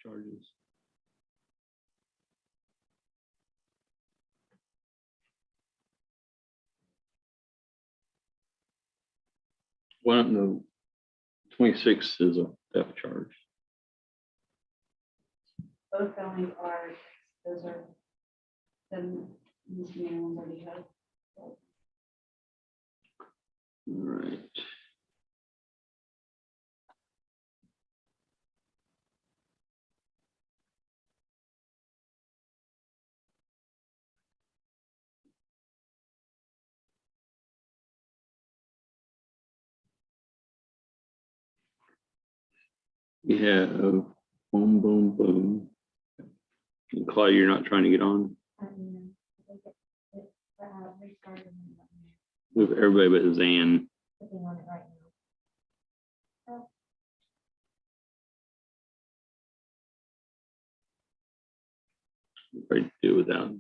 charges. Why don't the 26th is a theft charge? Both felonies are, those are the misdemeanor ones already have. All right. We have boom, boom, boom. And Claudia, you're not trying to get on? With everybody but Zan. On it right now. Ready to do it without.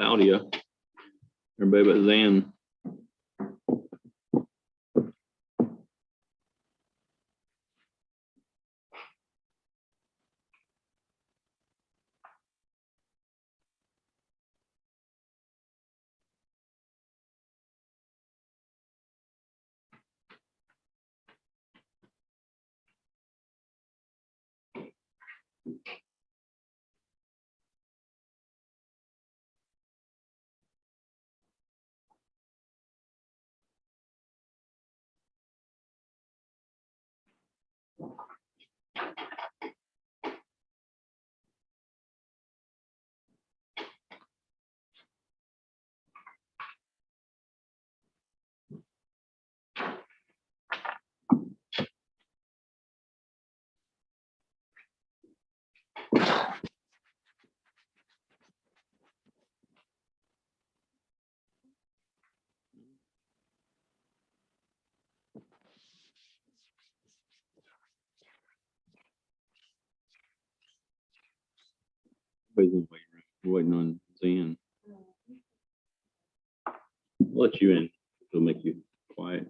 Claudia, everybody but Zan. Everybody's in the waiting room. We're waiting on Zan. I'll let you in. It'll make you quiet.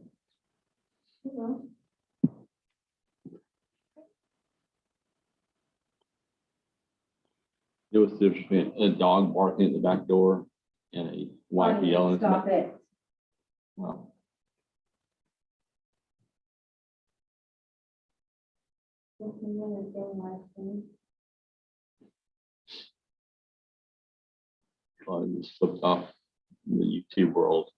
There was a dog barking at the back door and a wife yelling at the Stop back. it. Wow. Just slipped off the YouTube world.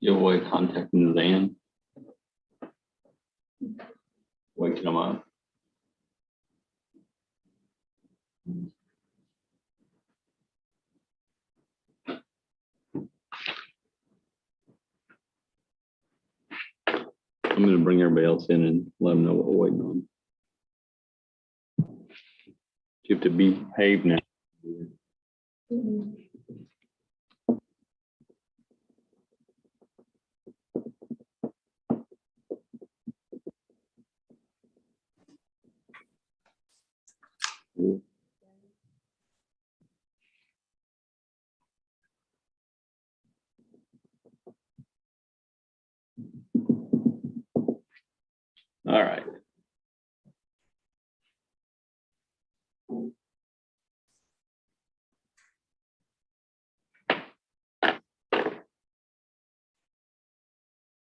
You avoid contacting Zan. Waking him up. I'm going to bring everybody else in and let them know what we're waiting on. You have to behave now. All right.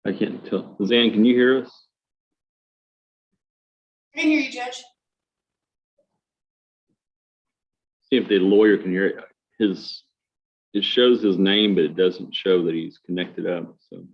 I can't tell. Zan, can you hear us? I can hear you, Judge. See if the lawyer can hear it. It shows his name, but it doesn't show that he's connected up. So.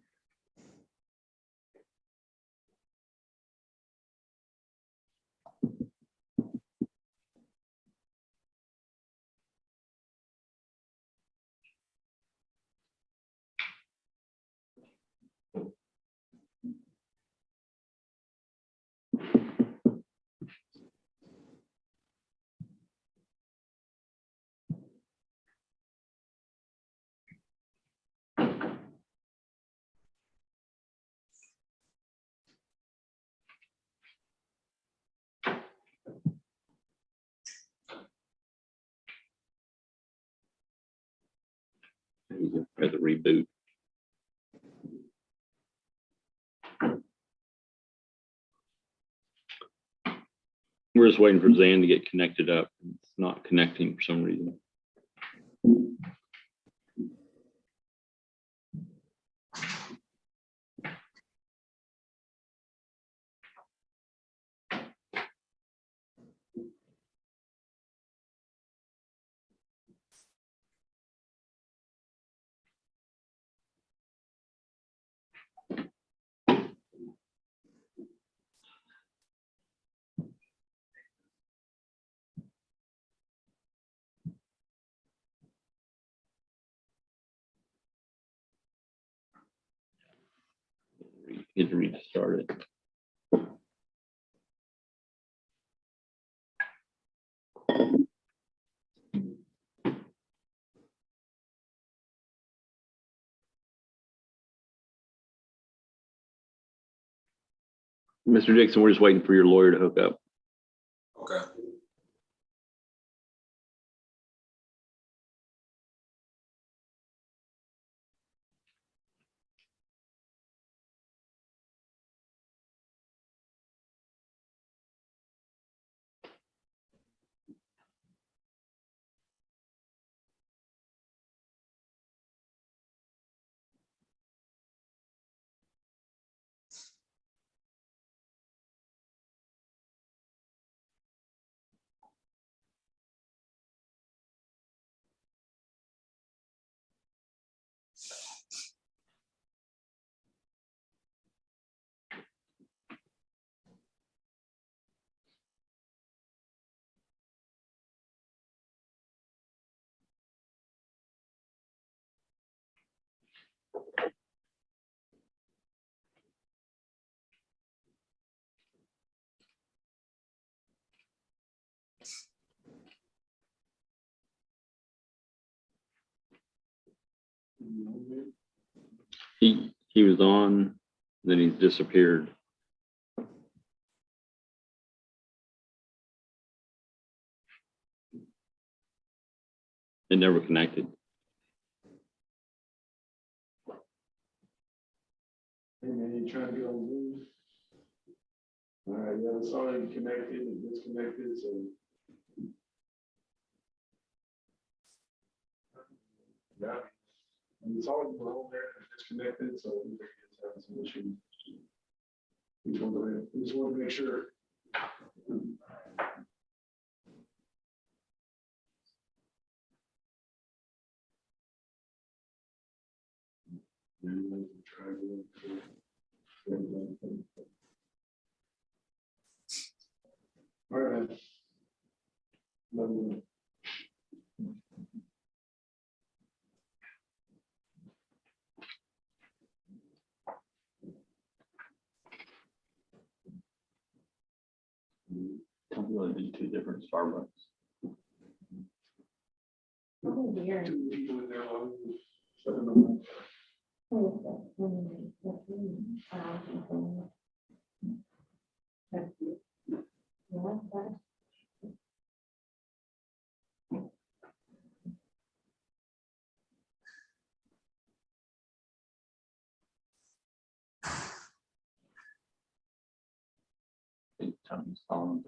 He's gonna press the reboot. We're just waiting for Zan to get connected up. It's not connecting for some reason. Get to restart it. Mr. Dixon, we're just waiting for your lawyer to hook up. Okay. He was on, then he disappeared. It never connected. Hey man, you trying to get on Zoom? All right, yeah, it's already connected and disconnected, so. Yeah, and it's already on there, and disconnected, so we think it's having some issue. We just want to make sure. All right. Tell me what these two different Starbucks. Oh, weird. Two people in there, one, so I don't know. Tony's calling.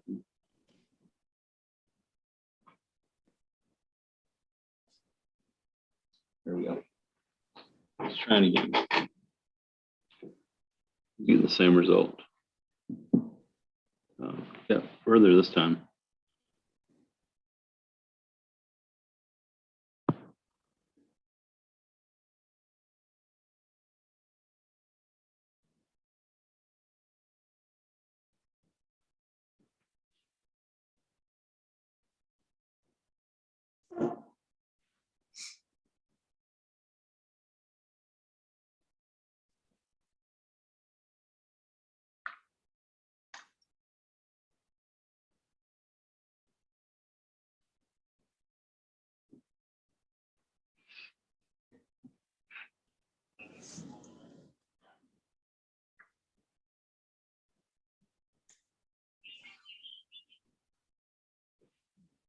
There we go. Just trying to get You get the same result. Yeah, further this time.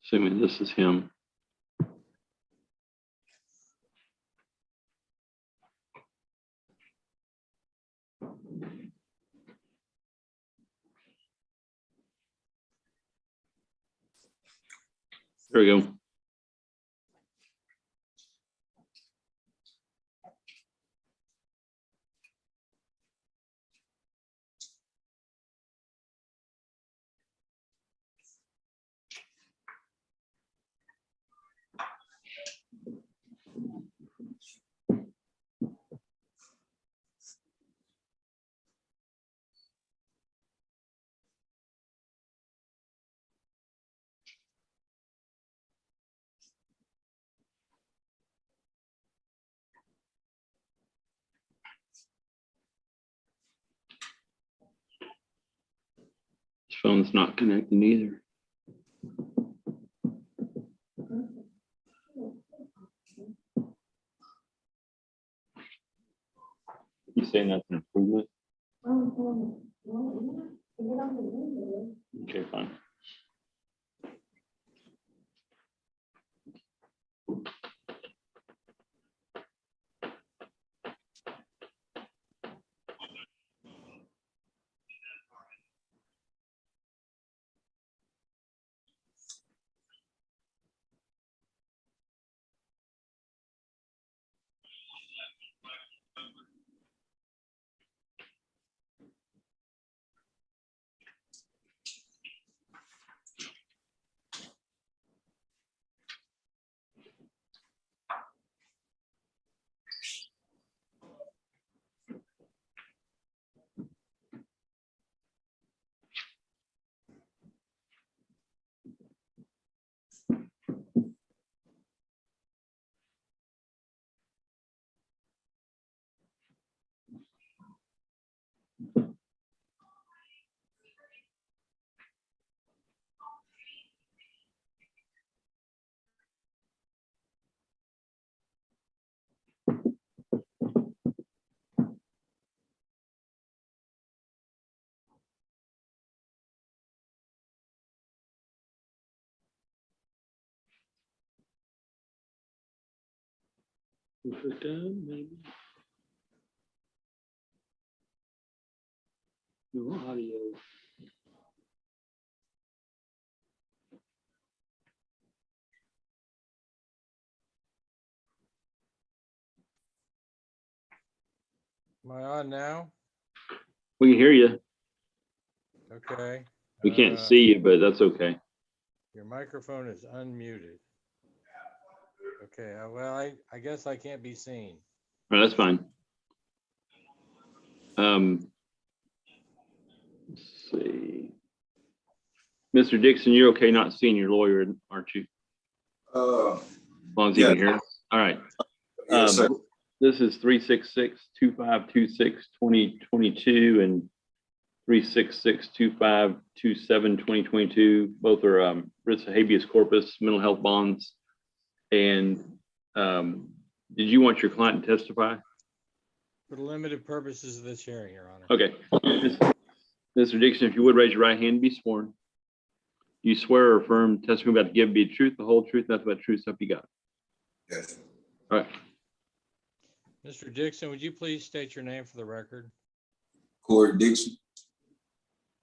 Assuming this is him. There we go. His phone's not connecting either. You saying that's an improvement? Okay, fine. Maybe. No audio. Am I on now? We can hear you. Okay. We can't see you, but that's okay. Your microphone is unmuted. Okay, well, I guess I can't be seen. All right, that's fine. Let's see. Mr. Dixon, you're okay not seeing your lawyer, aren't you? As long as you can hear us. All right. Yes, sir. This is 366-2526-2022 and 366-2527-2022. Both are writs of habeas corpus, mental health bonds. And did you want your client to testify? For the limited purposes of this hearing, Your Honor. Okay. Mr. Dixon, if you would raise your right hand and be sworn. You swear or affirm testimony about to give be the truth, the whole truth, nothing but truth, stuff you got. Yes. All right. Mr. Dixon, would you please state your name for the record? Corey Dixon.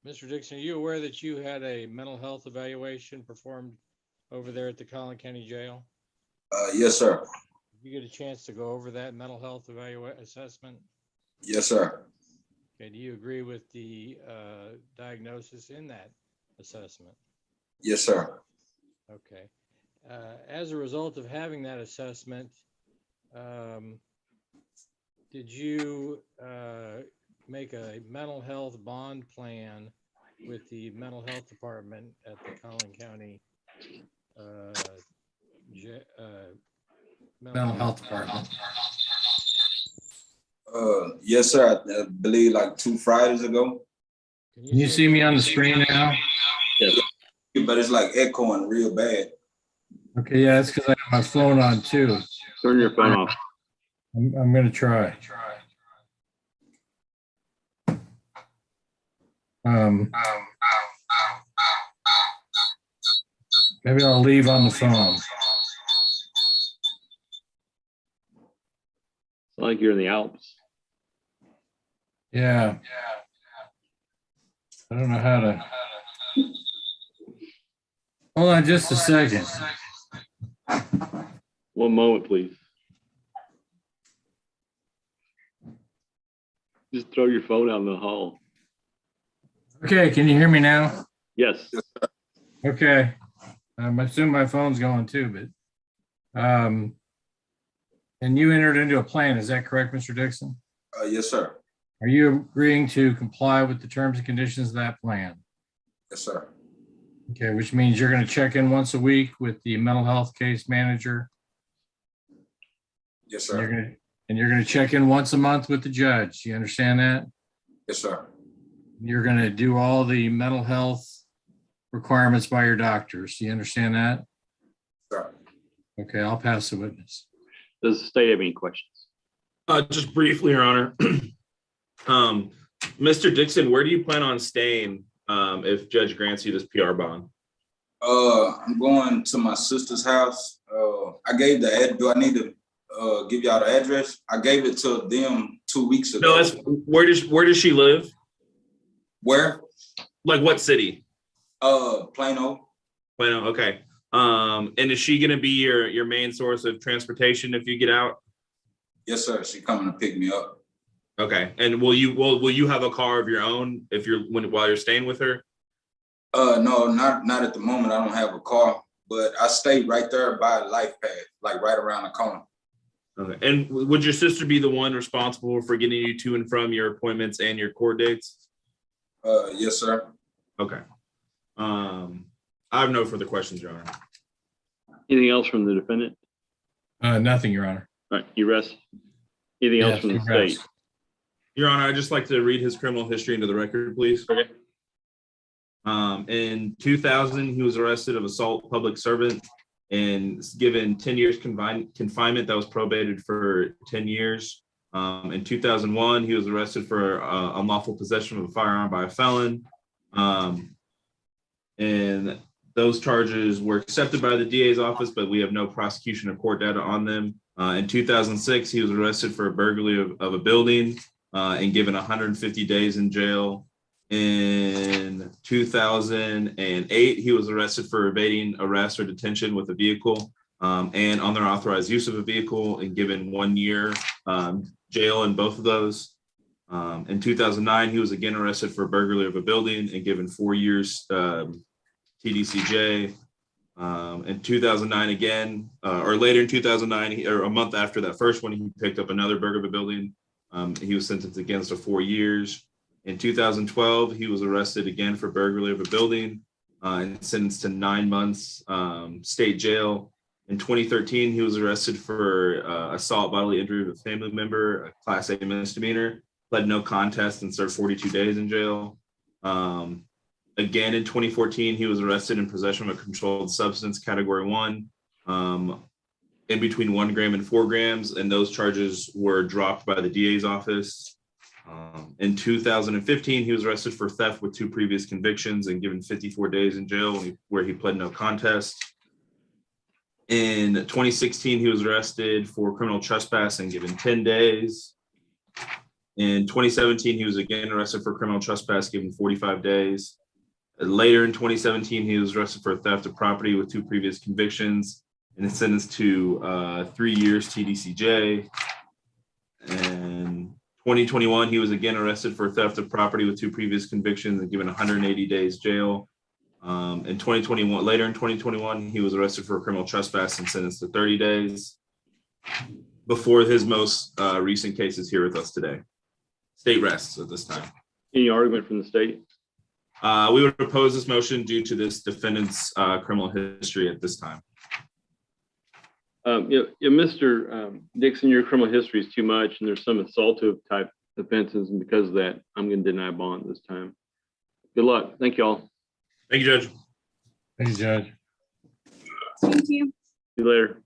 Mr. Dixon, are you aware that you had a mental health evaluation performed over there at the Collin County Jail? Yes, sir. Did you get a chance to go over that mental health assessment? Yes, sir. Okay, do you agree with the diagnosis in that assessment? Yes, sir. Okay. As a result of having that assessment, did you make a mental health bond plan with the mental health department at the Collin County mental health department? Yes, sir. I believe like 2 Fridays ago, Can Can you see me on the screen now? Yes. but it's like echoing real bad. Okay, yeah, that's because I have my phone on too. Turn your phone off. I'm gonna try. Maybe I'll leave on the phone. It's like you're in the Alps. Yeah. I don't know how to. Hold on just a second. One moment, please. Just throw your phone out in the hall. Okay, can you hear me now? Yes. Okay. I assume my phone's going too, but and you entered into a plan, is that correct, Mr. Dixon? Yes, sir. Are you agreeing to comply with the terms and conditions of that plan? Yes, sir. Okay, which means you're going to check in once a week with the mental health case manager. Yes, And sir. you're going to check in once a month with the judge. You understand that? Yes, sir. You're going to do all the mental health requirements by your doctors. Do you understand that? Sir. Okay, I'll pass the witness. Does the state have any questions? Just briefly, Your Honor. Mr. Dixon, where do you plan on staying if Judge grants you this PR bond? I'm going to my sister's house. I gave the ad. Do I need to give y'all the address? I gave it to them 2 weeks ago. No, that's where does she live? Where? Like what city? Plano. Plano. Okay. And is she going to be your main source of transportation if you get out? Yes, sir. She coming to pick me up. Okay. And will you have a car of your own if while you're staying with her? No, not at the moment. I don't have a car, but I stay right there by Life Path, like right around the corner. Okay. And would your sister be the one responsible for getting you to and from your appointments and your court dates? Yes, sir. Okay. I have no further questions, Your Honor. Anything else from the defendant? Nothing, Your Honor. All right, you rest. Anything else Yes, from the you rest. state? Your Honor, I'd just like to read his criminal history into the record, please. Okay. In 2000, he was arrested of assault public servant and given 10 years confinement that was probated for 10 years. In 2001, he was arrested for unlawful possession of a firearm by a felon. And those charges were accepted by the DA's office, but we have no prosecution or court data on them. In 2006, he was arrested for a burglary of a building and given 150 days in jail. In 2008, he was arrested for evading arrest or detention with a vehicle and unauthorized use of a vehicle and given 1 year jail in both of those. In 2009, he was again arrested for burglary of a building and given 4 years TDCJ. In 2009 again, or later in 2009, or a month after that first one, he picked up another burglary of a building. He was sentenced again to 4 years. In 2012, he was arrested again for burglary of a building and sentenced to 9 months state jail. In 2013, he was arrested for assault, bodily injury of a family member, a Class A misdemeanor, pled no contest and served 42 days in jail. Again, in 2014, he was arrested in possession of a controlled substance, Category 1, in between 1 gram and 4 grams, and those charges were dropped by the DA's office. In 2015, he was arrested for theft with 2 previous convictions and given 54 days in jail where he pled no contest. In 2016, he was arrested for criminal trespass and given 10 days. In 2017, he was again arrested for criminal trespass, given 45 days. Later in 2017, he was arrested for theft of property with 2 previous convictions and is sentenced to 3 years TDCJ. And 2021, he was again arrested for theft of property with 2 previous convictions and given 180 days jail. In 2021, later in 2021, he was arrested for criminal trespass and sentenced to 30 days. Before his most recent case is here with us today. State rests at this time. Any argument from the state? We would oppose this motion due to this defendant's criminal history at this time. Mr. Dixon, your criminal history is too much, and there's some assaultive type offenses, and because of that, I'm going to deny bond this time. Good luck. Thank you all. Thank you, Judge. Thank you, Judge. Thank you. See you later.